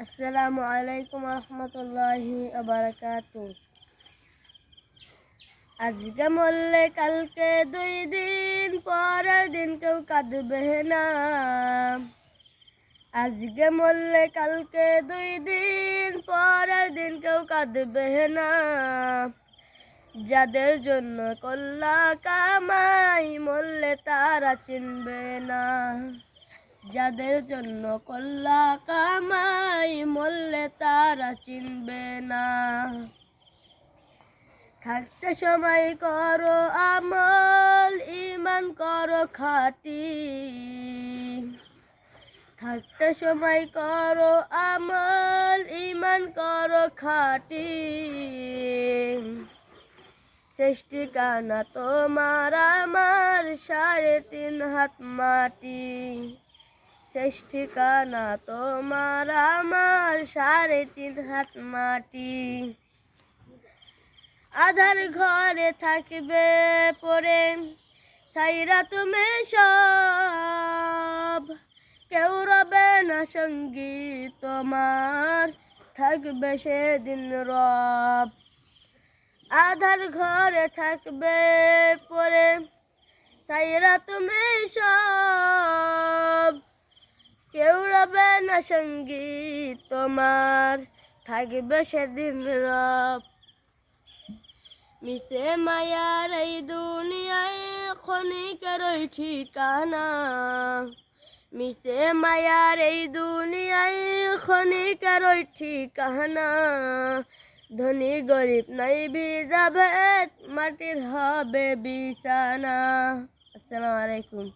আসসালামু আলাইকুম রহমতুল্লাহি বারাকাতুহু। আজকে মরলে কালকে 2 দিন, পরের দিন কেউ কাঁদবে না। আজকে মরলে কালকে 2 দিন, পরের দিন কেউ কাঁদবে না। যাদের জন্য করলা কামাই, মরলে তারা চিনবে না। যাদের জন্য করলা কামাই, মরলে তারা চিনবে না। থাকতে সময় করো আমল, ঈমান করো খাঁটি। থাকতে সময় করো আমল, ঈমান করো খাঁটি। শেষ ঠিকানা তোমার আমার 3.5 হাত মাটি। শেষ ঠিকানা তোমার আমার 3.5 হাত মাটি। আধার ঘরে থাকবে পড়ে, ছাইরা তুমি সব। কেউ রবে না সঙ্গী তোমার, থাকবে সেদিন রব। আধার ঘরে থাকবে পড়ে, ছাইরা তুমি সব। কেউ রবে না সঙ্গী তোমার, থাকবে সেদিন রব। মিশে মায়ার এই দুনিয়ায় ক্ষণিকেরই ঠিকানা। মিশে মায়ার এই দুনিয়ায় ক্ষণিকেরই ঠিকানা। ধনী গরিব নাই ভিজা ভেদ, মাটির হবে বিছানা। আসসালামু আলাইকুম।